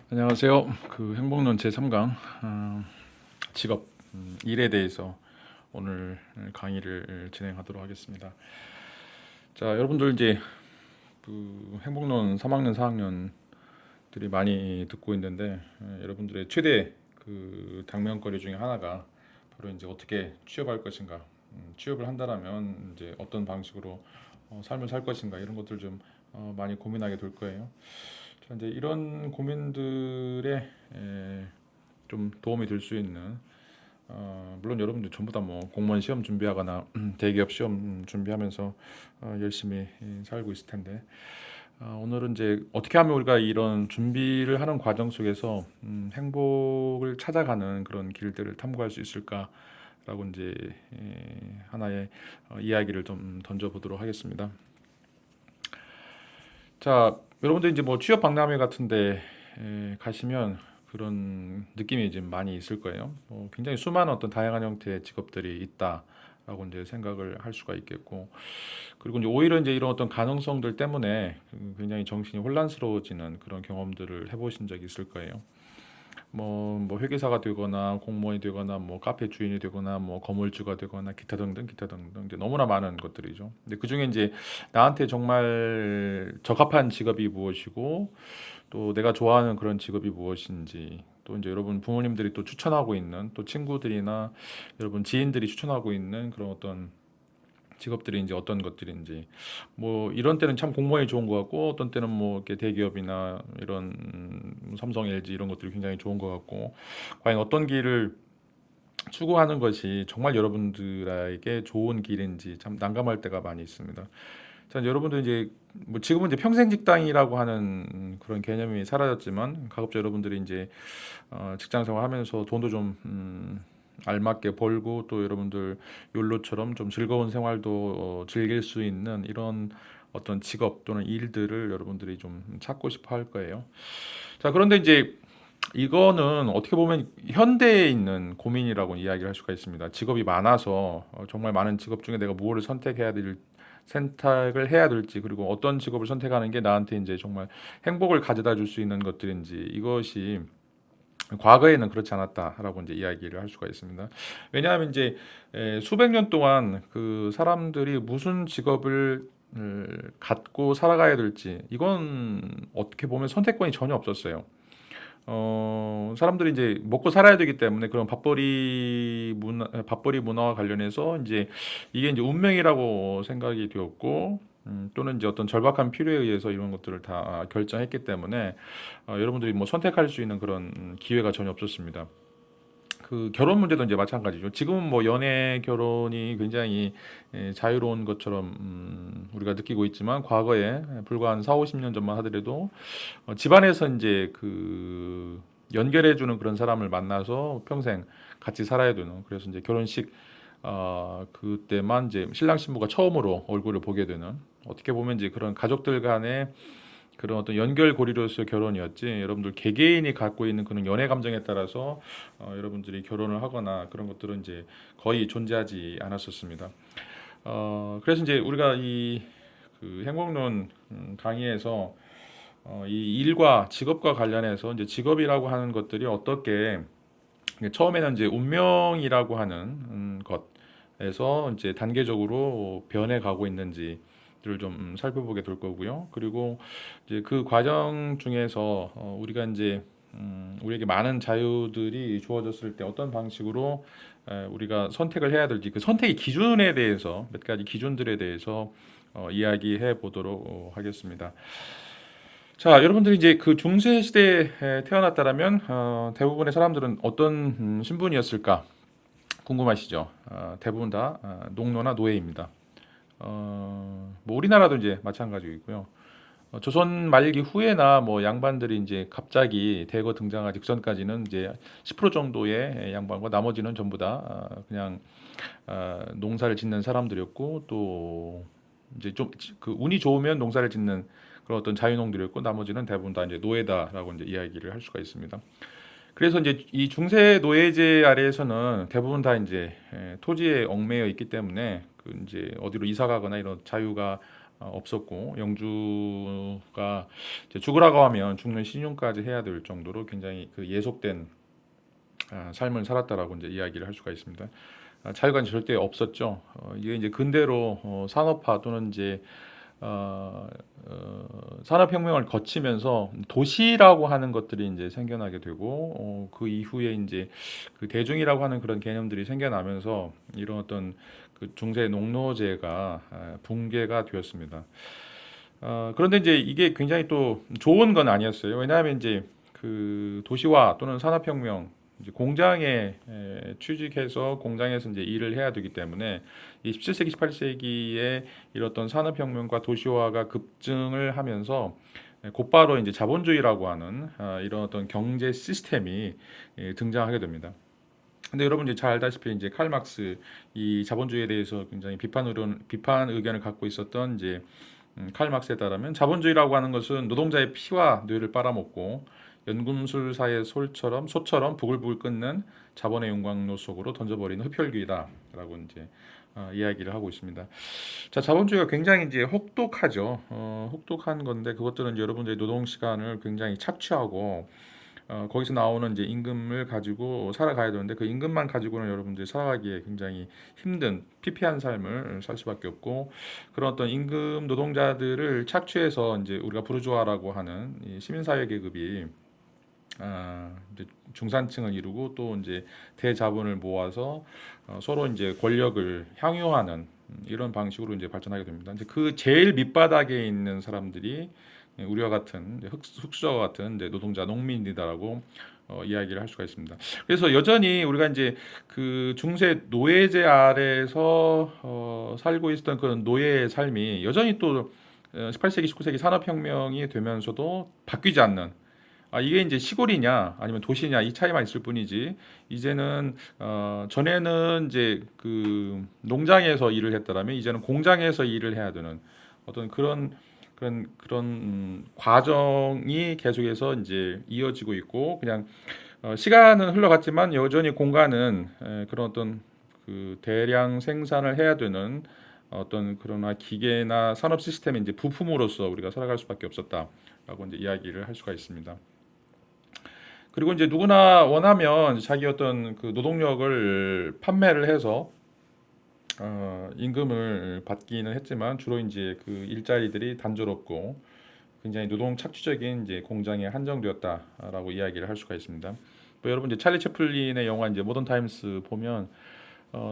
안녕하세요. 행복론 제3강 직업 일에 대해서 오늘 강의를 진행하도록 하겠습니다. 자, 여러분들 이제 행복론 3학년, 4학년들이 많이 듣고 있는데 여러분들의 최대 당면거리 중에 하나가 바로 이제 어떻게 취업할 것인가, 취업을 한다라면 이제 어떤 방식으로 삶을 살 것인가 이런 것들 좀 많이 고민하게 될 거예요. 자, 이제 이런 고민들에 좀 도움이 될 수 있는 물론 여러분들 전부 다 뭐 공무원 시험 준비하거나 대기업 시험 준비하면서 열심히 살고 있을 텐데 오늘은 이제 어떻게 하면 우리가 이런 준비를 하는 과정 속에서 행복을 찾아가는 그런 길들을 탐구할 수 있을까라고 이제 하나의 이야기를 좀 던져보도록 하겠습니다. 자, 여러분들 이제 뭐 취업 박람회 같은데 가시면 그런 느낌이 좀 많이 있을 거예요. 굉장히 수많은 어떤 다양한 형태의 직업들이 있다라고 이제 생각을 할 수가 있겠고, 그리고 이제 오히려 이제 이런 어떤 가능성들 때문에 굉장히 정신이 혼란스러워지는 그런 경험들을 해보신 적이 있을 거예요. 뭐 회계사가 되거나 공무원이 되거나 뭐 카페 주인이 되거나 뭐 건물주가 되거나 기타 등등 이제 너무나 많은 것들이죠. 근데 그 중에 이제 나한테 정말 적합한 직업이 무엇이고 또 내가 좋아하는 그런 직업이 무엇인지 또 이제 여러분 부모님들이 또 추천하고 있는 또 친구들이나 여러분 지인들이 추천하고 있는 그런 어떤 직업들이 이제 어떤 것들인지 뭐 이런 때는 참 공무원이 좋은 것 같고 어떤 때는 뭐 이렇게 대기업이나 이런 삼성, LG 이런 것들이 굉장히 좋은 것 같고 과연 어떤 길을 추구하는 것이 정말 여러분들에게 좋은 길인지 참 난감할 때가 많이 있습니다. 자, 여러분들 이제 뭐 지금은 이제 평생 직장이라고 하는 그런 개념이 사라졌지만 가급적 여러분들이 이제 직장 생활하면서 돈도 좀 알맞게 벌고 또 여러분들 욜로처럼 좀 즐거운 생활도 즐길 수 있는 이런 어떤 직업 또는 일들을 여러분들이 좀 찾고 싶어 할 거예요. 자, 그런데 이제 이거는 어떻게 보면 현대에 있는 고민이라고 이야기를 할 수가 있습니다. 직업이 많아서 정말 많은 직업 중에 내가 무엇을 선택을 해야 될지 그리고 어떤 직업을 선택하는 게 나한테 이제 정말 행복을 가져다 줄 수 있는 것들인지 이것이 과거에는 그렇지 않았다라고 이제 이야기를 할 수가 있습니다. 왜냐하면 이제 수백 년 동안 그 사람들이 무슨 직업을 갖고 살아가야 될지 이건 어떻게 보면 선택권이 전혀 없었어요. 사람들이 이제 먹고 살아야 되기 때문에 그런 밥벌이 문화와 관련해서 이제 이게 이제 운명이라고 생각이 되었고, 또는 이제 어떤 절박한 필요에 의해서 이런 것들을 다 결정했기 때문에 여러분들이 뭐 선택할 수 있는 그런 기회가 전혀 없었습니다. 그 결혼 문제도 이제 마찬가지죠. 지금은 뭐 연애 결혼이 굉장히 자유로운 것처럼 우리가 느끼고 있지만 과거에 불과 한 4, 50년 전만 하더라도 집안에서 이제 연결해 주는 그런 사람을 만나서 평생 같이 살아야 되는 그래서 이제 결혼식 그때만 이제 신랑 신부가 처음으로 얼굴을 보게 되는 어떻게 보면 이제 그런 가족들 간의 그런 어떤 연결고리로서의 결혼이었지 여러분들 개개인이 갖고 있는 그런 연애 감정에 따라서 여러분들이 결혼을 하거나 그런 것들은 이제 거의 존재하지 않았었습니다. 그래서 이제 우리가 행복론 강의에서 이 일과 직업과 관련해서 이제 직업이라고 하는 것들이 어떻게 처음에는 이제 운명이라고 하는 것에서 이제 단계적으로 변해가고 있는지 좀 살펴보게 될 거고요. 그리고 이제 그 과정 중에서 우리가 이제 우리에게 많은 자유들이 주어졌을 때 어떤 방식으로 우리가 선택을 해야 될지 그 선택의 기준에 대해서 몇 가지 기준들에 대해서 이야기해 보도록 하겠습니다. 자, 여러분들이 이제 그 중세 시대에 태어났다라면 대부분의 사람들은 어떤 신분이었을까 궁금하시죠? 대부분 다 농노나 노예입니다. 뭐 우리나라도 이제 마찬가지이고요. 조선 말기 후에나 뭐 양반들이 이제 갑자기 대거 등장하기 직전까지는 이제 10% 정도의 양반과 나머지는 전부 다 그냥 농사를 짓는 사람들이었고 또 이제 좀 그 운이 좋으면 농사를 짓는 그런 어떤 자유농들이었고 나머지는 대부분 다 이제 노예다라고 이제 이야기를 할 수가 있습니다. 그래서 이제 이 중세 노예제 아래에서는 대부분 다 이제 토지에 얽매여 있기 때문에 그 이제 어디로 이사 가거나 이런 자유가 없었고 영주가 이제 죽으라고 하면 죽는 신용까지 해야 될 정도로 굉장히 그 예속된 삶을 살았다라고 이제 이야기를 할 수가 있습니다. 자유가 절대 없었죠. 이게 이제 근대로 산업화 또는 이제 어, 산업혁명을 거치면서 도시라고 하는 것들이 이제 생겨나게 되고 그 이후에 이제 그 대중이라고 하는 그런 개념들이 생겨나면서 이런 어떤 그 중세 농노제가 붕괴가 되었습니다. 그런데 이제 이게 굉장히 또 좋은 건 아니었어요. 왜냐하면 이제 그 도시화 또는 산업혁명 이제 공장에 취직해서 공장에서 이제 일을 해야 되기 때문에 이 17세기, 18세기에 이렇던 산업혁명과 도시화가 급증을 하면서 곧바로 이제 자본주의라고 하는 이런 어떤 경제 시스템이 등장하게 됩니다. 근데 여러분 이제 잘 알다시피 이제 칼 막스 이 자본주의에 대해서 굉장히 비판 의견을 갖고 있었던 이제 칼 막스에 따르면 자본주의라고 하는 것은 노동자의 피와 뇌를 빨아먹고 연금술사의 소처럼 부글부글 끓는 자본의 용광로 속으로 던져버리는 흡혈귀다라고 이제 이야기를 하고 있습니다. 자, 자본주의가 굉장히 이제 혹독하죠. 혹독한 건데 그것들은 이제 여러분들의 노동 시간을 굉장히 착취하고 거기서 나오는 이제 임금을 가지고 살아가야 되는데 그 임금만 가지고는 여러분들이 살아가기에 굉장히 힘든 피폐한 삶을 살 수밖에 없고 그런 어떤 임금 노동자들을 착취해서 이제 우리가 부르주아라고 하는 이 시민사회 계급이 이제 중산층을 이루고 또 이제 대자본을 모아서 서로 이제 권력을 향유하는 이런 방식으로 이제 발전하게 됩니다. 이제 그 제일 밑바닥에 있는 사람들이 우리와 같은 흑수저와 같은 이제 노동자 농민이다라고 이야기를 할 수가 있습니다. 그래서 여전히 우리가 이제 그 중세 노예제 아래에서 살고 있었던 그런 노예의 삶이 여전히 또 18세기, 19세기 산업혁명이 되면서도 바뀌지 않는 이게 이제 시골이냐 아니면 도시냐 이 차이만 있을 뿐이지 이제는 전에는 이제 그 농장에서 일을 했다라면 이제는 공장에서 일을 해야 되는 어떤 그런 과정이 계속해서 이제 이어지고 있고 그냥 시간은 흘러갔지만 여전히 공간은 그런 어떤 그 대량 생산을 해야 되는 어떤 그러나 기계나 산업 시스템의 이제 부품으로서 우리가 살아갈 수밖에 없었다라고 이제 이야기를 할 수가 있습니다. 그리고 이제 누구나 원하면 자기 어떤 그 노동력을 판매를 해서 임금을 받기는 했지만 주로 이제 그 일자리들이 단조롭고 굉장히 노동 착취적인 이제 공장에 한정되었다라고 이야기를 할 수가 있습니다. 뭐 여러분 이제 찰리 채플린의 영화 이제 모던 타임스 보면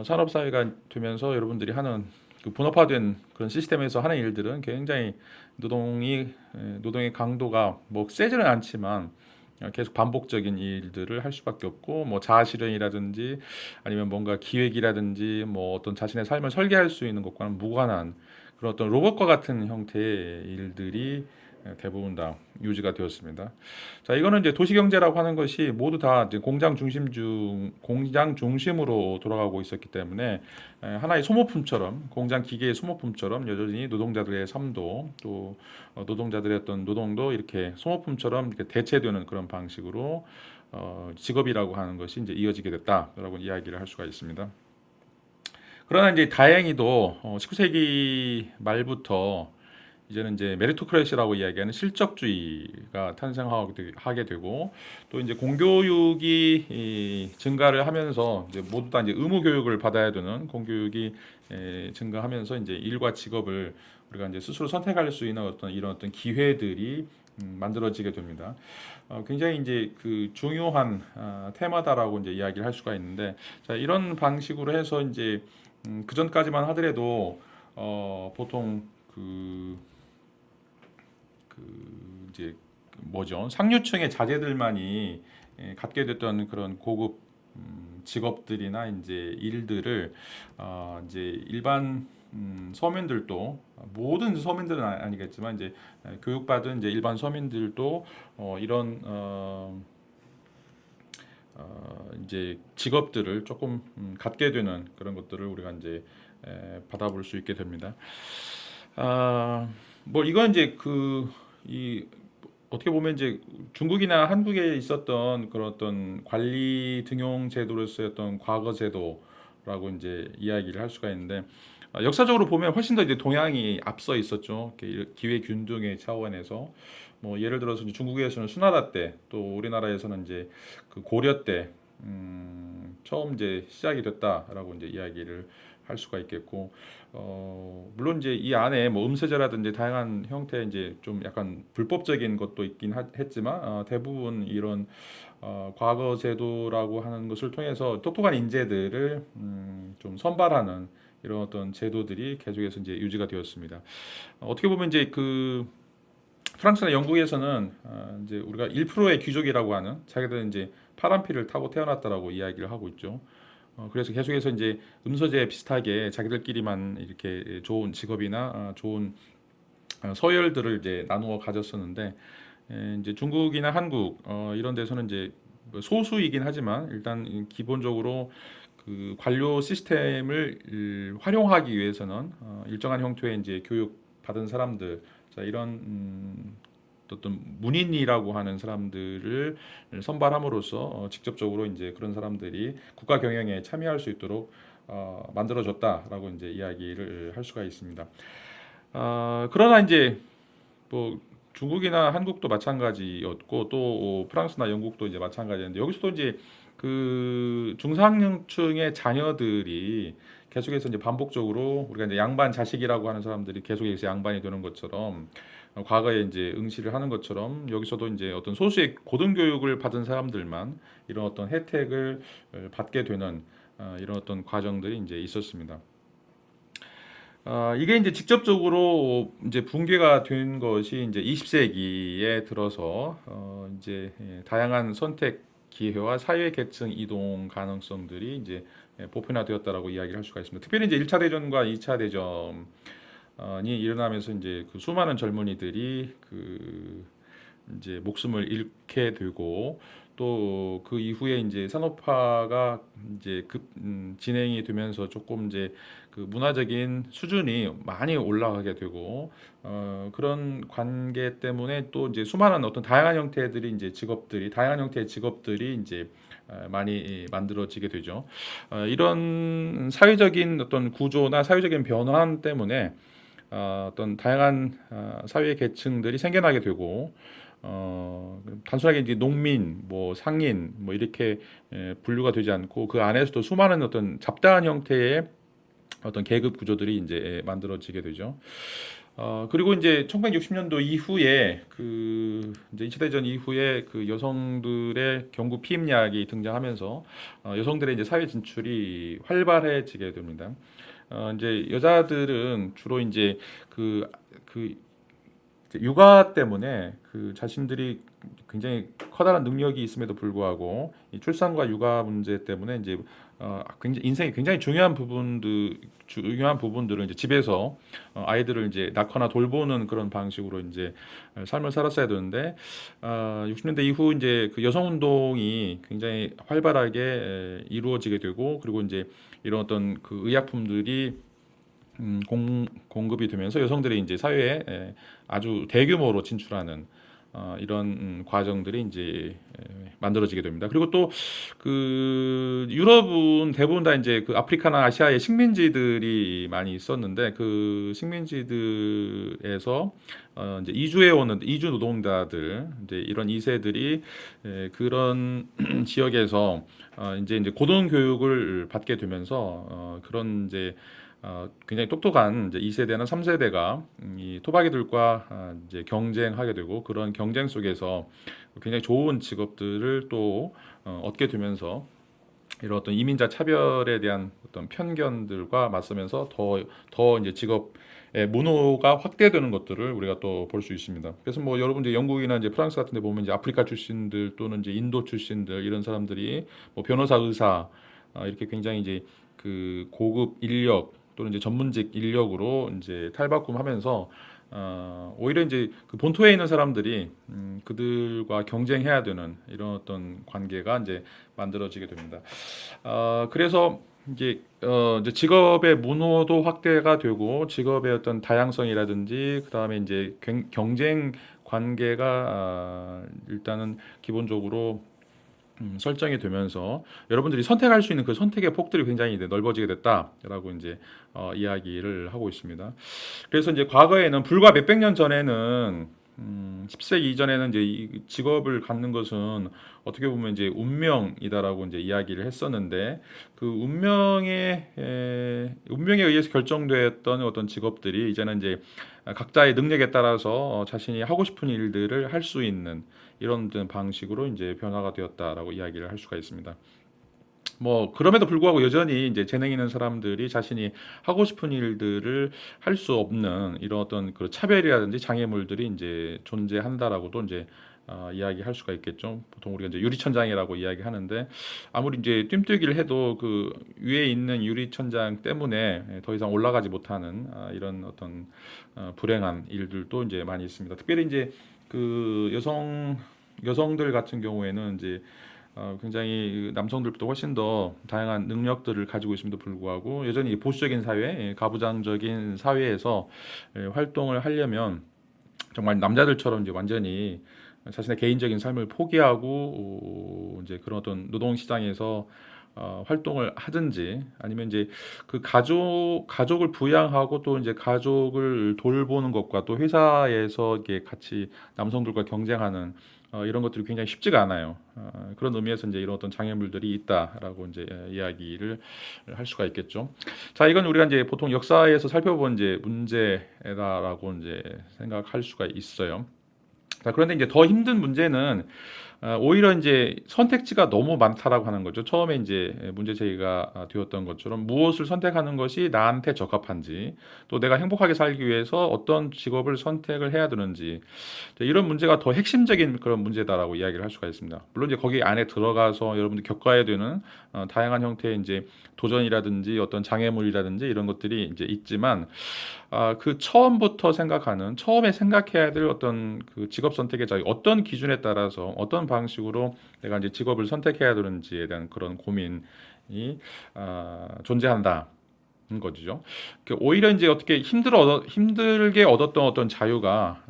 산업 사회가 되면서 여러분들이 하는 그 분업화된 그런 시스템에서 하는 일들은 굉장히 노동의 강도가 뭐 세지는 않지만 계속 반복적인 일들을 할 수밖에 없고 뭐 자아실현이라든지 아니면 뭔가 기획이라든지 뭐 어떤 자신의 삶을 설계할 수 있는 것과는 무관한 그런 어떤 로봇과 같은 형태의 일들이 대부분 다 유지가 되었습니다. 자, 이거는 이제 도시경제라고 하는 것이 모두 다 이제 공장 중심으로 돌아가고 있었기 때문에 하나의 소모품처럼 공장 기계의 소모품처럼 여전히 노동자들의 삶도 또 노동자들의 어떤 노동도 이렇게 소모품처럼 이렇게 대체되는 그런 방식으로 직업이라고 하는 것이 이제 이어지게 됐다라고 이야기를 할 수가 있습니다. 그러나 이제 다행히도 19세기 말부터 이제는 이제 메리토크래시라고 이야기하는 실적주의가 탄생하게 되고 또 이제 공교육이 증가를 하면서 이제 모두 다 이제 의무 교육을 받아야 되는 공교육이 증가하면서 이제 일과 직업을 우리가 이제 스스로 선택할 수 있는 이런 어떤 기회들이 만들어지게 됩니다. 굉장히 이제 그 중요한 테마다라고 이제 이야기를 할 수가 있는데 자, 이런 방식으로 해서 이제 그 전까지만 하더라도 보통 이제 뭐죠? 상류층의 자제들만이 갖게 됐던 그런 고급 직업들이나 이제 일들을 이제 일반 서민들도 모든 서민들은 아니겠지만 이제 교육받은 이제 일반 서민들도 이런 이제 직업들을 조금 갖게 되는 그런 것들을 우리가 이제 받아볼 수 있게 됩니다. 뭐 이건 이제 이 어떻게 보면 이제 중국이나 한국에 있었던 그런 어떤 관리 등용 제도로서의 어떤 과거 제도라고 이제 이야기를 할 수가 있는데 역사적으로 보면 훨씬 더 이제 동양이 앞서 있었죠. 이렇게 기회 균등의 차원에서 뭐 예를 들어서 이제 중국에서는 수나라 때, 또 우리나라에서는 이제 그 고려 때 처음 이제 시작이 됐다라고 이제 이야기를 할 수가 있겠고, 물론 이제 이 안에 뭐 음세제라든지 다양한 형태 이제 좀 약간 불법적인 것도 있긴 했지만, 대부분 이런 과거 제도라고 하는 것을 통해서 똑똑한 인재들을 좀 선발하는 이런 어떤 제도들이 계속해서 이제 유지가 되었습니다. 어떻게 보면 이제 그 프랑스나 영국에서는 이제 우리가 1%의 귀족이라고 하는, 자기들은 이제 파란 피를 타고 태어났다라고 이야기를 하고 있죠. 그래서 계속해서 이제 음서제 비슷하게 자기들끼리만 이렇게 좋은 직업이나 좋은 서열들을 이제 나누어 가졌었는데, 이제 중국이나 한국 이런 데서는 이제 뭐 소수이긴 하지만 일단 기본적으로 그 관료 시스템을 활용하기 위해서는 일정한 형태의 이제 교육 받은 사람들, 자 이런 어떤 문인이라고 하는 사람들을 선발함으로써 직접적으로 이제 그런 사람들이 국가 경영에 참여할 수 있도록 만들어졌다라고 이제 이야기를 할 수가 있습니다. 그러나 이제 뭐 중국이나 한국도 마찬가지였고, 또 프랑스나 영국도 이제 마찬가지였는데, 여기서도 이제 그 중상층의 자녀들이 계속해서 이제 반복적으로, 우리가 이제 양반 자식이라고 하는 사람들이 계속해서 양반이 되는 것처럼, 과거에 이제 응시를 하는 것처럼 여기서도 이제 어떤 소수의 고등교육을 받은 사람들만 이런 어떤 혜택을 받게 되는 이런 어떤 과정들이 이제 있었습니다. 이게 이제 직접적으로 이제 붕괴가 된 것이 이제 20세기에 들어서 이제 다양한 선택 기회와 사회 계층 이동 가능성들이 이제 보편화되었다라고 이야기를 할 수가 있습니다. 특별히 이제 1차 대전과 2차 대전이 일어나면서 이제 그 수많은 젊은이들이 그 이제 목숨을 잃게 되고, 또 그 이후에 이제 산업화가 이제 진행이 되면서 조금 이제 그 문화적인 수준이 많이 올라가게 되고, 그런 관계 때문에 또 이제 수많은 어떤 다양한 형태들이 이제 직업들이, 다양한 형태의 직업들이 이제 많이 만들어지게 되죠. 이런 사회적인 어떤 구조나 사회적인 변화 때문에 어떤 다양한 사회 계층들이 생겨나게 되고, 단순하게 이제 농민, 뭐 상인, 뭐 이렇게 분류가 되지 않고, 그 안에서도 수많은 어떤 잡다한 형태의 어떤 계급 구조들이 이제 만들어지게 되죠. 그리고 이제 1960년도 이후에 그 이제 2차 대전 이후에 그 여성들의 경구 피임약이 등장하면서 여성들의 이제 사회 진출이 활발해지게 됩니다. 이제 여자들은 주로 이제 그 육아 때문에 그 자신들이 굉장히 커다란 능력이 있음에도 불구하고 이 출산과 육아 문제 때문에 이제 굉장히 인생의 굉장히 중요한 부분들을 이제 집에서 아이들을 이제 낳거나 돌보는 그런 방식으로 이제 삶을 살았어야 되는데, 60년대 이후 이제 그 여성 운동이 굉장히 활발하게 이루어지게 되고, 그리고 이제 이런 어떤 그 의약품들이 공급이 되면서 여성들이 이제 사회에 아주 대규모로 진출하는 이런 과정들이 이제 만들어지게 됩니다. 그리고 또 그 유럽은 대부분 다 이제 그 아프리카나 아시아의 식민지들이 많이 있었는데, 그 식민지들에서 이제 이주해 오는 이주 노동자들, 이제 이런 2세들이 그런 지역에서 이제 고등 교육을 받게 되면서 그런 이제 굉장히 똑똑한 이제 2세대나 3세대가 이 토박이들과 이제 경쟁하게 되고, 그런 경쟁 속에서 굉장히 좋은 직업들을 또 얻게 되면서 이런 어떤 이민자 차별에 대한 어떤 편견들과 맞서면서 더 이제 직업의 문호가 확대되는 것들을 우리가 또 볼 수 있습니다. 그래서 뭐 여러분 이제 영국이나 이제 프랑스 같은 데 보면 이제 아프리카 출신들 또는 이제 인도 출신들 이런 사람들이 뭐 변호사, 의사 이렇게 굉장히 이제 그 고급 인력 또는 이제 전문직 인력으로 이제 탈바꿈하면서 오히려 이제 그 본토에 있는 사람들이 그들과 경쟁해야 되는 이런 어떤 관계가 이제 만들어지게 됩니다. 그래서 이제 직업의 문호도 확대가 되고, 직업의 어떤 다양성이라든지 그 다음에 이제 경쟁 관계가 일단은 기본적으로 설정이 되면서 여러분들이 선택할 수 있는 그 선택의 폭들이 굉장히 이제 넓어지게 됐다라고 이제 이야기를 하고 있습니다. 그래서 이제 과거에는 불과 몇백 년 전에는 10세기 이전에는 이제 이 직업을 갖는 것은 어떻게 보면 이제 운명이다라고 이제 이야기를 했었는데 그 운명에 의해서 결정되었던 어떤 직업들이 이제는 이제 각자의 능력에 따라서 자신이 하고 싶은 일들을 할 수 있는 이런 방식으로 이제 변화가 되었다라고 이야기를 할 수가 있습니다. 뭐 그럼에도 불구하고 여전히 이제 재능 있는 사람들이 자신이 하고 싶은 일들을 할 수 없는 이런 어떤 그 차별이라든지 장애물들이 이제 존재한다라고도 이제 이야기할 수가 있겠죠. 보통 우리가 이제 유리천장이라고 이야기하는데 아무리 이제 뜀뛰기를 해도 그 위에 있는 유리천장 때문에 더 이상 올라가지 못하는 이런 어떤 불행한 일들도 이제 많이 있습니다. 특별히 이제 그 여성들 같은 경우에는 이제 굉장히 남성들보다 훨씬 더 다양한 능력들을 가지고 있음에도 불구하고 여전히 보수적인 사회, 가부장적인 사회에서 활동을 하려면 정말 남자들처럼 이제 완전히 자신의 개인적인 삶을 포기하고 이제 그런 어떤 노동 시장에서 활동을 하든지 아니면 이제 그 가족을 부양하고 또 이제 가족을 돌보는 것과 또 회사에서 이게 같이 남성들과 경쟁하는 이런 것들이 굉장히 쉽지가 않아요. 그런 의미에서 이제 이런 어떤 장애물들이 있다라고 이제 이야기를 할 수가 있겠죠. 자, 이건 우리가 이제 보통 역사에서 살펴본 이제 문제다라고 이제 생각할 수가 있어요. 자, 그런데 이제 더 힘든 문제는 오히려 이제 선택지가 너무 많다라고 하는 거죠. 처음에 이제 문제 제기가 되었던 것처럼 무엇을 선택하는 것이 나한테 적합한지, 또 내가 행복하게 살기 위해서 어떤 직업을 선택을 해야 되는지, 이런 문제가 더 핵심적인 그런 문제다라고 이야기를 할 수가 있습니다. 물론 이제 거기 안에 들어가서 여러분들 겪어야 되는 다양한 형태의 이제 도전이라든지 어떤 장애물이라든지 이런 것들이 이제 있지만 그 처음에 생각해야 될 어떤 그 직업 선택의 자유, 어떤 기준에 따라서 어떤 방식으로 내가 이제 직업을 선택해야 되는지에 대한 그런 고민이 존재한다. 거죠. 오히려 이제 어떻게 힘들게 얻었던 어떤 자유가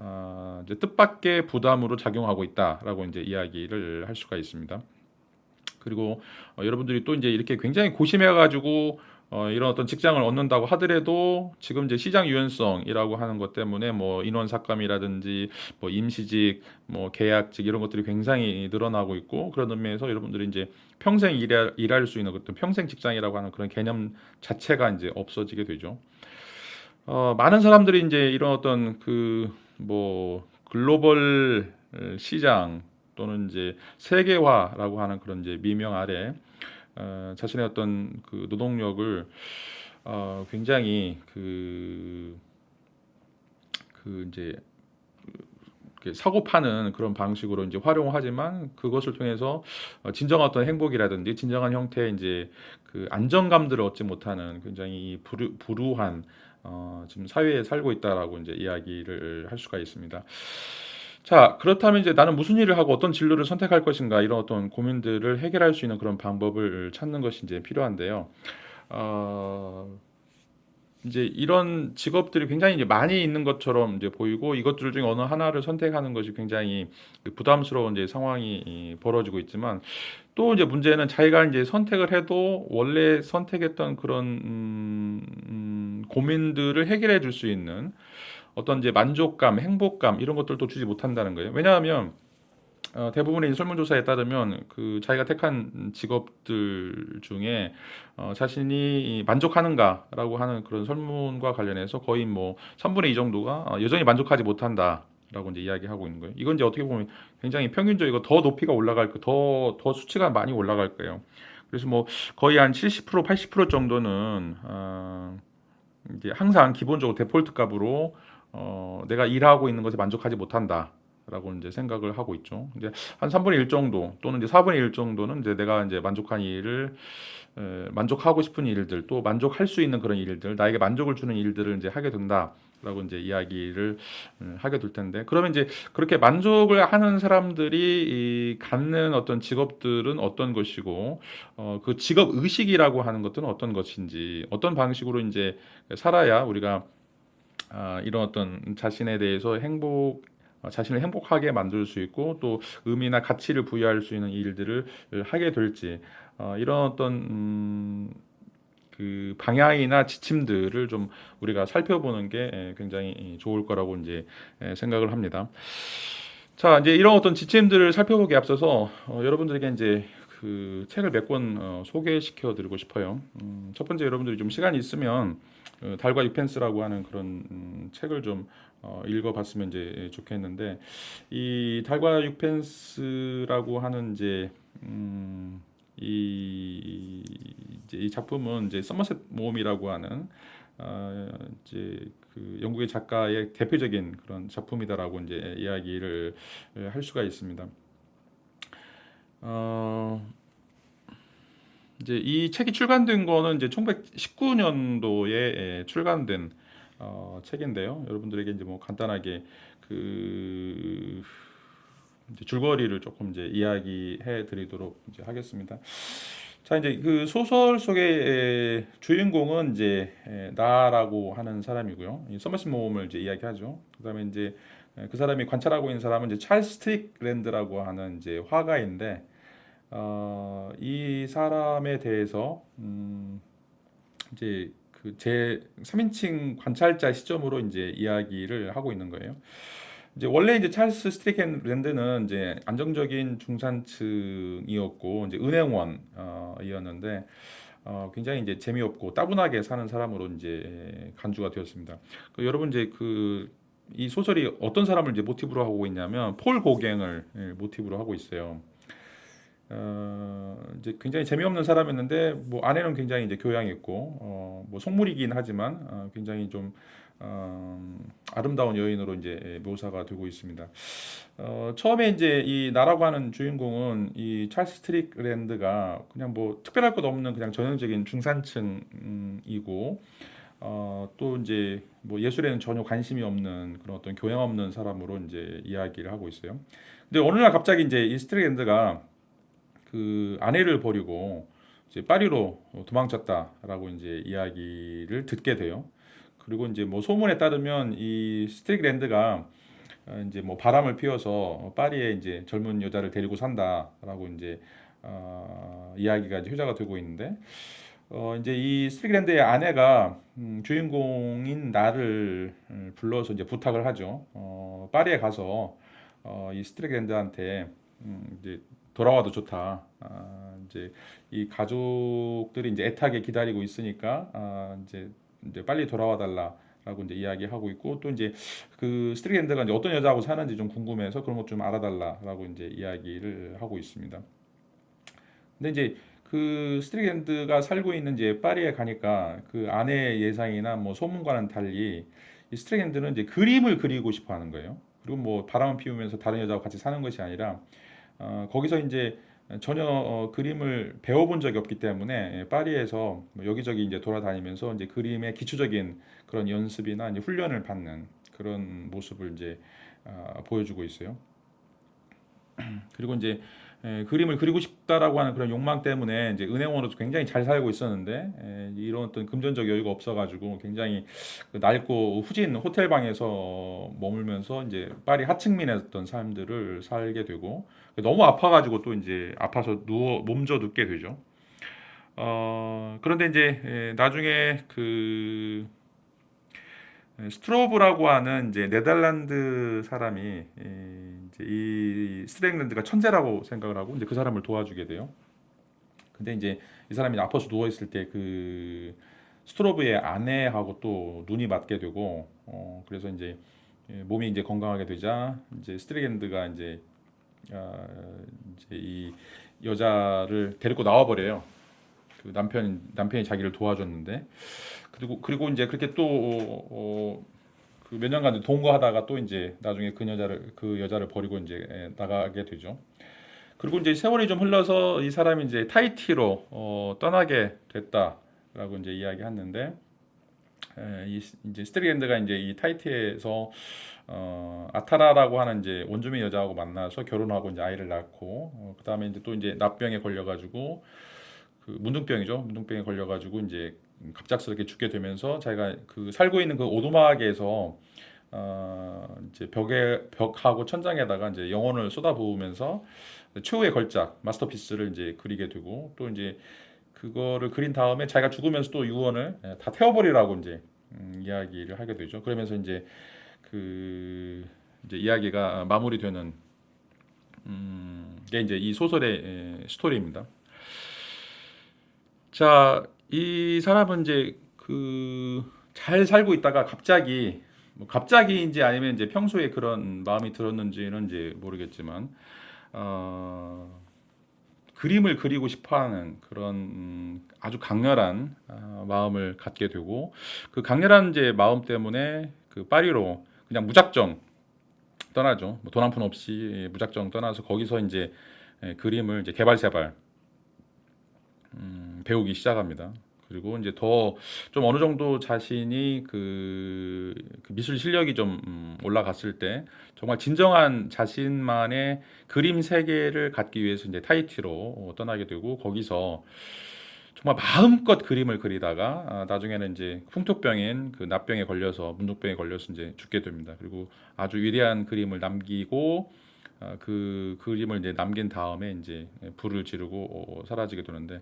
이제 뜻밖의 부담으로 작용하고 있다라고 이제 이야기를 할 수가 있습니다. 그리고 여러분들이 또 이제 이렇게 굉장히 고심해가지고 이런 어떤 직장을 얻는다고 하더라도 지금 이제 시장 유연성이라고 하는 것 때문에 뭐 인원 삭감이라든지 뭐 임시직, 뭐 계약직 이런 것들이 굉장히 늘어나고 있고 그런 의미에서 여러분들이 이제 평생 일할 수 있는 어떤 평생 직장이라고 하는 그런 개념 자체가 이제 없어지게 되죠. 많은 사람들이 이제 이런 어떤 그 뭐 글로벌 시장 또는 이제 세계화라고 하는 그런 이제 미명 아래 자신의 어떤 그 노동력을 굉장히 그 이제 사고 파는 그런 방식으로 이제 활용하지만 그것을 통해서 진정한 어떤 행복이라든지 진정한 형태의 이제 그 안정감들을 얻지 못하는 굉장히 불우한 지금 사회에 살고 있다라고 이제 이야기를 할 수가 있습니다. 자, 그렇다면 이제 나는 무슨 일을 하고 어떤 진로를 선택할 것인가 이런 어떤 고민들을 해결할 수 있는 그런 방법을 찾는 것이 이제 필요한데요. 어, 이제 이런 직업들이 굉장히 이제 많이 있는 것처럼 이제 보이고 이것들 중에 어느 하나를 선택하는 것이 굉장히 부담스러운 이제 상황이 벌어지고 있지만 또 이제 문제는 자기가 이제 선택을 해도 원래 선택했던 그런 고민들을 해결해 줄 수 있는 어떤 이제 만족감, 행복감 이런 것들도 주지 못한다는 거예요. 왜냐하면 대부분의 설문조사에 따르면 그 자기가 택한 직업들 중에 자신이 만족하는가라고 하는 그런 설문과 관련해서 거의 뭐 3분의 2 정도가 여전히 만족하지 못한다라고 이제 이야기하고 있는 거예요. 이건 이제 어떻게 보면 굉장히 평균적이고 더 높이가 올라갈 더 수치가 많이 올라갈 거예요. 그래서 뭐 거의 한 70%, 80% 정도는 이제 항상 기본적으로 데폴트 값으로 내가 일하고 있는 것에 만족하지 못한다. 라고 이제 생각을 하고 있죠. 이제 한 3분의 1 정도 또는 이제 4분의 1 정도는 이제 내가 이제 만족한 일을 만족하고 싶은 일들 또 만족할 수 있는 그런 일들 나에게 만족을 주는 일들을 이제 하게 된다라고 이제 이야기를 하게 될 텐데 그러면 이제 그렇게 만족을 하는 사람들이 갖는 어떤 직업들은 어떤 것이고 그 직업 의식이라고 하는 것들은 어떤 것인지 어떤 방식으로 이제 살아야 우리가 이런 어떤 자신에 대해서 자신을 행복하게 만들 수 있고 또 의미나 가치를 부여할 수 있는 일들을 하게 될지 이런 어떤 그 방향이나 지침들을 좀 우리가 살펴보는 게 굉장히 좋을 거라고 이제 생각을 합니다. 자, 이제 이런 어떤 지침들을 살펴보기에 앞서서 여러분들에게 이제 그 책을 몇 권 소개시켜 드리고 싶어요. 첫 번째 여러분들이 좀 시간이 있으면 달과 유펜스라고 하는 그런 책을 좀 읽어봤으면 이제 좋겠는데 이 달과 유펜스라고 하는 이제 이 작품은 이제 서머셋 모험이라고 하는 이제 그 영국의 작가의 대표적인 그런 작품이다라고 이제 이야기를 할 수가 있습니다. 어, 이제 이 책이 출간된 거는 이제 1919년도에 출간된 책인데요. 여러분들에게 이제 뭐 간단하게 그 이제 줄거리를 조금 이제 이야기해 드리도록 이제 하겠습니다. 자, 이제 그 소설 속의 주인공은 이제 나라고 하는 사람이고요. 이 서머신 모험을 이제 이야기하죠. 그다음에 이제 그 사람이 관찰하고 있는 사람은 이제 찰스 스트릭랜드라고 하는 이제 화가인데 이 사람에 대해서 이제 그 제 3인칭 관찰자 시점으로 이제 이야기를 하고 있는 거예요. 이제 원래 이제 찰스 스트릭랜드는 이제 안정적인 중산층이었고 이제 은행원이었는데 굉장히 이제 재미없고 따분하게 사는 사람으로 이제 간주가 되었습니다. 여러분 이제 그 이 소설이 어떤 사람을 이제 모티브로 하고 있냐면 폴 고갱을 모티브로 하고 있어요. 이제 굉장히 재미없는 사람이었는데 뭐 아내는 굉장히 이제 교양 있고 뭐 속물이긴 하지만 굉장히 좀 아름다운 여인으로 이제 묘사가 되고 있습니다. 처음에 이제 이 나라고 하는 주인공은 이 찰스 스트릭랜드가 그냥 뭐 특별할 것 없는 그냥 전형적인 중산층이고 또 이제 뭐 예술에는 전혀 관심이 없는 그런 어떤 교양 없는 사람으로 이제 이야기를 하고 있어요. 근데 어느 날 갑자기 이제 이 스트릭랜드가 그 아내를 버리고 이제 파리로 도망쳤다라고 이제 이야기를 듣게 돼요. 그리고 이제 뭐 소문에 따르면 이 스트릭랜드가 이제 뭐 바람을 피워서 파리에 이제 젊은 여자를 데리고 산다라고 이제 이야기가 이제 효자가 되고 있는데 이제 이 스트릭랜드의 아내가 주인공인 나를 불러서 이제 부탁을 하죠. 파리에 가서 이 스트릭랜드한테 이제 돌아와도 좋다. 이제 이 가족들이 이제 애타게 기다리고 있으니까 이제 빨리 돌아와 달라라고 이제 이야기하고 있고 또 이제 그 스트릭랜드가 이제 어떤 여자하고 사는지 좀 궁금해서 그런 것 좀 알아달라라고 이제 이야기를 하고 있습니다. 근데 이제 그 스트릭랜드가 살고 있는 이제 파리에 가니까 그 아내의 예상이나 뭐 소문과는 달리 이 스트릭랜드는 이제 그림을 그리고 싶어 하는 거예요. 그리고 뭐 바람을 피우면서 다른 여자와 같이 사는 것이 아니라 거기서 이제 전혀 그림을 배워본 적이 없기 때문에 파리에서 뭐 여기저기 이제 돌아다니면서 이제 그림의 기초적인 그런 연습이나 이제 훈련을 받는 그런 모습을 이제 보여주고 있어요. 그리고 이제 그림을 그리고 싶다라고 하는 그런 욕망 때문에 이제 은행원으로서 굉장히 잘 살고 있었는데 이런 어떤 금전적 여유가 없어가지고 굉장히 그 낡고 후진 호텔 방에서 머물면서 이제 파리 하층민의 어떤 삶들을 살게 되고 너무 아파가지고 또 이제 아파서 누워 몸져 눕게 되죠. 그런데 이제 나중에 그 스트로브라고 하는 이제 네덜란드 사람이 이제 이 스트링랜드가 천재라고 생각을 하고 이제 그 사람을 도와주게 돼요. 근데 이제 이 사람이 아파서 누워 있을 때 그 스트로브의 아내하고 또 눈이 맞게 되고 그래서 이제 몸이 이제 건강하게 되자 이제 스트링랜드가 아, 이제 이 여자를 데리고 나와 버려요. 그 남편이 자기를 도와줬는데 그리고 이제 그렇게 또 그 몇 년간 동거하다가 또 이제 나중에 그 여자를 버리고 이제 나가게 되죠. 그리고 이제 세월이 좀 흘러서 이 사람이 이제 타히티로 떠나게 됐다라고 이제 이야기했는데 이제 스트리랜드가 이제 이 타히티에서 아타라라고 하는 이제 원주민 여자하고 만나서 결혼하고 이제 아이를 낳고 그다음에 이제 또 이제 납병에 걸려가지고 그 문둥병이죠. 문둥병에 걸려가지고 이제 갑작스럽게 죽게 되면서 자기가 그 살고 있는 그 오두막에서 이제 벽하고 천장에다가 이제 영혼을 쏟아부으면서 최후의 걸작 마스터피스를 이제 그리게 되고, 또 이제 그거를 그린 다음에 자기가 죽으면서 또 유언을 다 태워버리라고 이제 이야기를 하게 되죠. 그러면서 이제 그 이제 이야기가 마무리되는 게 이제 이 소설의 스토리입니다. 자, 이 사람은 이제 그 잘 살고 있다가 갑자기, 뭐 갑자기인지 아니면 이제 평소에 그런 마음이 들었는지는 이제 모르겠지만, 어, 그림을 그리고 싶어하는 그런 아주 강렬한 마음을 갖게 되고, 그 강렬한 이제 마음 때문에 그 파리로 그냥 무작정 떠나죠. 뭐 돈 한 푼 없이 무작정 떠나서 거기서 이제 그림을 이제 개발세발 배우기 시작합니다. 그리고 이제 더 좀 어느 정도 자신이 그 미술 실력이 좀 올라갔을 때 정말 진정한 자신만의 그림 세계를 갖기 위해서 이제 타히티로 떠나게 되고, 거기서 정말 마음껏 그림을 그리다가 나중에는 이제 풍토병인 그 납병에 걸려서, 문둥병에 걸려서 이제 죽게 됩니다. 그리고 아주 위대한 그림을 남기고, 그 그림을 이제 남긴 다음에 이제 불을 지르고 사라지게 되는데,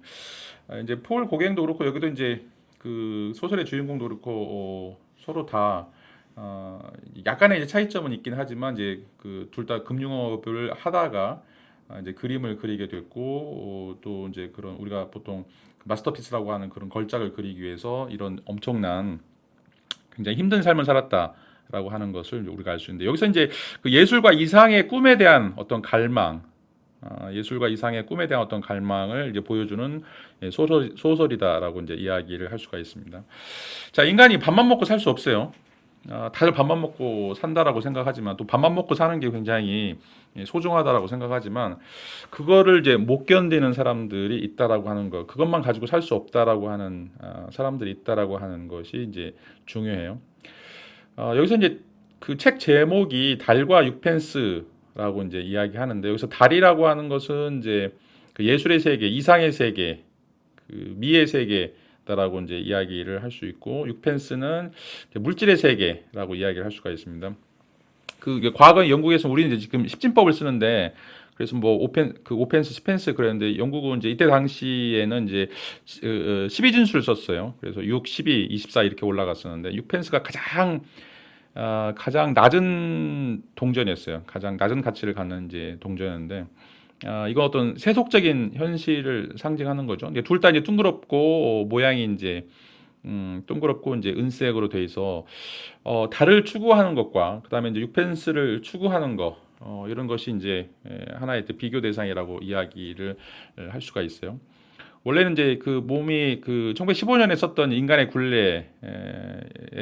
이제 폴 고갱도 그렇고 여기도 이제 그 소설의 주인공도 그렇고 서로 다 약간의 이제 차이점은 있긴 하지만, 이제 그 둘 다 금융업을 하다가 이제 그림을 그리게 됐고, 또 이제 그런 우리가 보통 마스터피스라고 하는 그런 걸작을 그리기 위해서 이런 엄청난 굉장히 힘든 삶을 살았다라고 하는 것을 우리가 알 수 있는데, 여기서 이제 그 예술과 이상의 꿈에 대한 어떤 갈망, 예술과 이상의 꿈에 대한 어떤 갈망을 이제 보여주는 소설이다라고 이제 이야기를 할 수가 있습니다. 자, 인간이 밥만 먹고 살 수 없어요. 다들 밥만 먹고 산다라고 생각하지만, 또 밥만 먹고 사는 게 굉장히 소중하다라고 생각하지만, 그거를 이제 못 견디는 사람들이 있다라고 하는 것, 그것만 가지고 살 수 없다라고 하는 사람들이 있다라고 하는 것이 이제 중요해요. 여기서 이제 그 책 제목이 달과 육펜스라고 이제 이야기하는데, 여기서 달이라고 하는 것은 이제 그 예술의 세계, 이상의 세계, 그 미의 세계다라고 이제 이야기를 할 수 있고, 육펜스는 물질의 세계라고 이야기를 할 수가 있습니다. 그 과거 영국에서 우리는 이제 지금 십진법을 쓰는데, 그래서 뭐 오펜스, 스펜스 그랬는데, 영국은 이제 이때 당시에는 이제 12진수를 썼어요. 그래서 6, 12, 24 이렇게 올라갔었는데, 육펜스가 가장 낮은 동전이었어요. 가장 낮은 가치를 갖는 이제 동전이었는데, 이건 어떤 세속적인 현실을 상징하는 거죠. 둘 다 이제 둥그렇고 모양이 이제 동그랗고 이제 은색으로 돼 있어 달을 추구하는 것과 그다음에 이제 육펜스를 추구하는 것, 이런 것이 이제 하나의 비교 대상이라고 이야기를 할 수가 있어요. 원래는 이제 그 몸이 그 1915년에 썼던 인간의 굴레의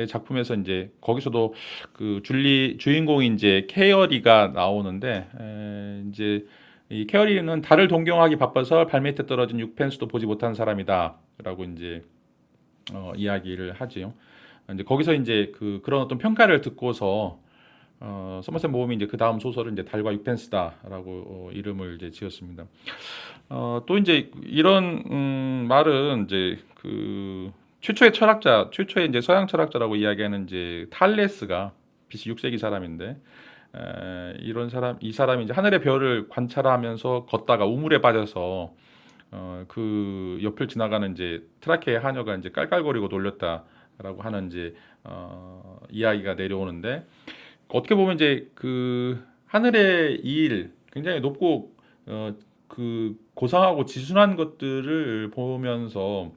작품에서 이제 거기서도 그 주인공이 이제 케어리가 나오는데, 이제 이 케어리는 달을 동경하기 바빠서 발밑에 떨어진 육펜스도 보지 못한 사람이다라고 이제 이야기를 하지요. 이제 거기서 이제 그런 어떤 평가를 듣고서 서머셋 모험이 이제 그 다음 소설은 이제 달과 육펜스다라고 이름을 이제 지었습니다. 또 이제 이런 말은 이제 그 최초의 이제 서양 철학자라고 이야기하는 이제 탈레스가 BC 6세기 사람인데, 이 사람이 이제 하늘의 별을 관찰하면서 걷다가 우물에 빠져서 그 옆을 지나가는 이제 트라케의 하녀가 이제 깔깔거리고 놀렸다라고 하는 이제 이야기가 내려오는데, 어떻게 보면 이제 그 하늘의 일, 굉장히 높고 그 고상하고 지순한 것들을 보면서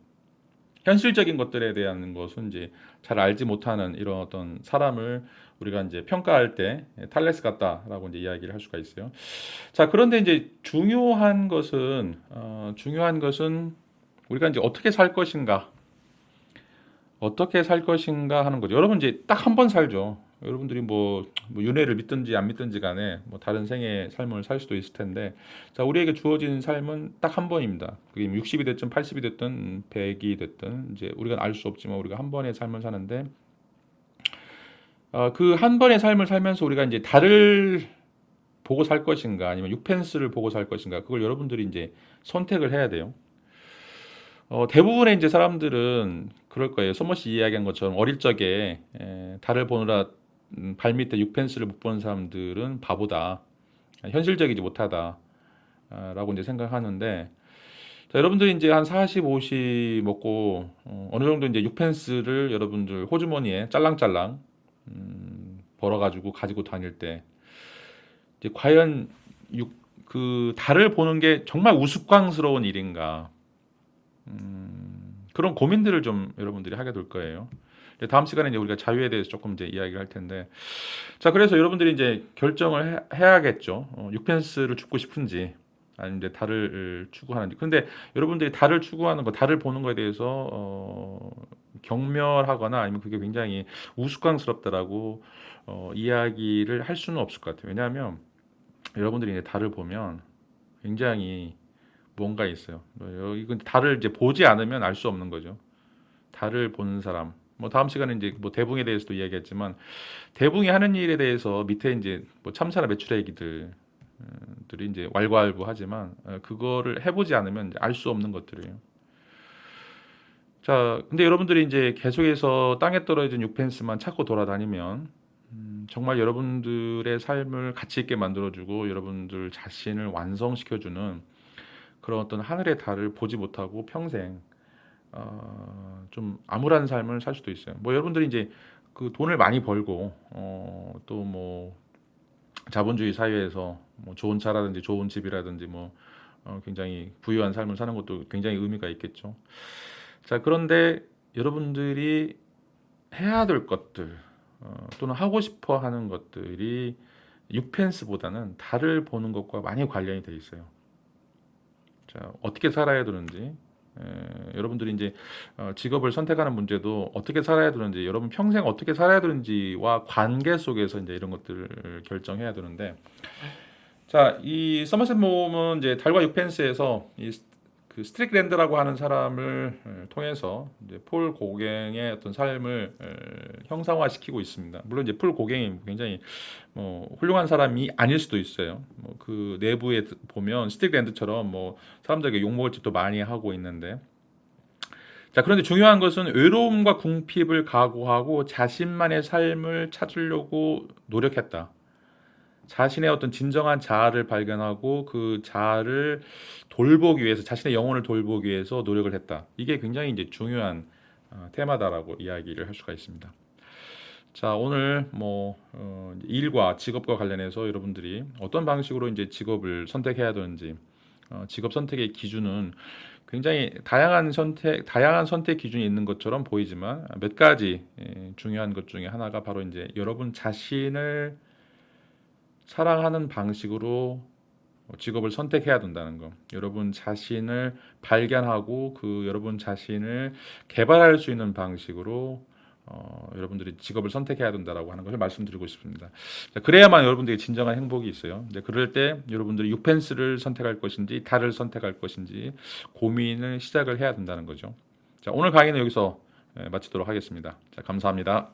현실적인 것들에 대한 것은 이제 잘 알지 못하는 이런 어떤 사람을 우리가 이제 평가할 때 탈레스 같다라고 이제 이야기를 할 수가 있어요. 자, 그런데 이제 중요한 것은 우리가 이제 어떻게 살 것인가 하는 거죠. 여러분 이제 딱 한 번 살죠. 여러분들이 뭐 윤회를 믿든지 안 믿든지 간에 뭐 다른 생의 삶을 살 수도 있을 텐데, 자, 우리에게 주어진 삶은 딱 한 번입니다. 그게 60이 됐든 80이 됐든 100이 됐든 이제 우리가 알 수 없지만 우리가 한 번의 삶을 사는데, 그 한 번의 삶을 살면서 우리가 이제 달을 보고 살 것인가 아니면 육펜스를 보고 살 것인가, 그걸 여러분들이 이제 선택을 해야 돼요. 대부분의 이제 사람들은 그럴 거예요. 소모 씨 이야기한 것처럼 어릴 적에 달을 보느라 발밑에 6펜스를 못 보는 사람들은 바보다, 현실적이지 못하다, 라고 이제 생각하는데, 자, 여러분들이 이제 한 40, 50 먹고 어느 정도 이제 6펜스를 여러분들 호주머니에 짤랑짤랑 벌어가지고 가지고 다닐 때 이제 과연 그 달을 보는 게 정말 우스꽝스러운 일인가, 그런 고민들을 좀 여러분들이 하게 될 거예요. 다음 시간에 이제 우리가 자유에 대해서 조금 이제 이야기를 할 텐데, 자, 그래서 여러분들이 이제 결정을 해야겠죠. 6펜스를 죽고 싶은지, 아니면 이제 달을 추구하는지. 근데 여러분들이 달을 추구하는 거, 달을 보는 거에 대해서 경멸하거나 아니면 그게 굉장히 우스꽝스럽다라고 이야기를 할 수는 없을 것 같아요. 왜냐하면 여러분들이 이제 달을 보면 굉장히 뭔가 있어요. 이건 달을 이제 보지 않으면 알 수 없는 거죠. 달을 보는 사람. 뭐 다음 시간에 이제 뭐 대붕에 대해서도 이야기했지만, 대붕이 하는 일에 대해서 밑에 이제 뭐 참사나 메추라기들이 이제 왈가왈부하지만 그거를 해보지 않으면 알 수 없는 것들이에요. 자, 근데 여러분들이 이제 계속해서 땅에 떨어진 6펜스만 찾고 돌아다니면 정말 여러분들의 삶을 가치 있게 만들어주고 여러분들 자신을 완성시켜주는 그런 어떤 하늘의 달을 보지 못하고 평생 좀 암울한 삶을 살 수도 있어요. 뭐 여러분들이 이제 그 돈을 많이 벌고 또 뭐 자본주의 사회에서 뭐 좋은 차라든지 좋은 집이라든지 뭐 굉장히 부유한 삶을 사는 것도 굉장히 의미가 있겠죠. 자, 그런데 여러분들이 해야 될 것들 또는 하고 싶어 하는 것들이 6펜스보다는 달을 보는 것과 많이 관련이 돼 있어요. 자, 어떻게 살아야 되는지, 여러분들이 이제 직업을 선택하는 문제도 어떻게 살아야 되는지, 여러분 평생 어떻게 살아야 되는지와 관계 속에서 이제 이런 것들을 결정해야 되는데, 자, 이 서머셋 모험은 이제 달과 6펜스에서 그 스트릭랜드라고 하는 사람을 통해서 이제 폴 고갱의 어떤 삶을 형상화시키고 있습니다. 물론 이제 폴 고갱이 굉장히 뭐 훌륭한 사람이 아닐 수도 있어요. 뭐 그 내부에 보면 스틱랜드처럼 뭐 사람들에게 욕먹을 짓도 많이 하고 있는데, 자, 그런데 중요한 것은 외로움과 궁핍을 각오하고 자신만의 삶을 찾으려고 노력했다. 자신의 어떤 진정한 자아를 발견하고 그 자아를 돌보기 위해서, 자신의 영혼을 돌보기 위해서 노력을 했다. 이게 굉장히 이제 중요한 테마다라고 이야기를 할 수가 있습니다. 자, 오늘 뭐 일과 직업과 관련해서 여러분들이 어떤 방식으로 이제 직업을 선택해야 되는지, 직업 선택의 기준은 굉장히 다양한 선택 기준이 있는 것처럼 보이지만 몇 가지 중요한 것 중에 하나가 바로 이제 여러분 자신을 사랑하는 방식으로 직업을 선택해야 된다는 거. 여러분 자신을 발견하고 그 여러분 자신을 개발할 수 있는 방식으로 여러분들이 직업을 선택해야 된다라고 하는 것을 말씀드리고 싶습니다. 자, 그래야만 여러분들이 진정한 행복이 있어요. 이제 그럴 때 여러분들이 6펜스를 선택할 것인지 달을 선택할 것인지 고민을 시작을 해야 된다는 거죠. 자, 오늘 강의는 여기서 마치도록 하겠습니다. 자, 감사합니다.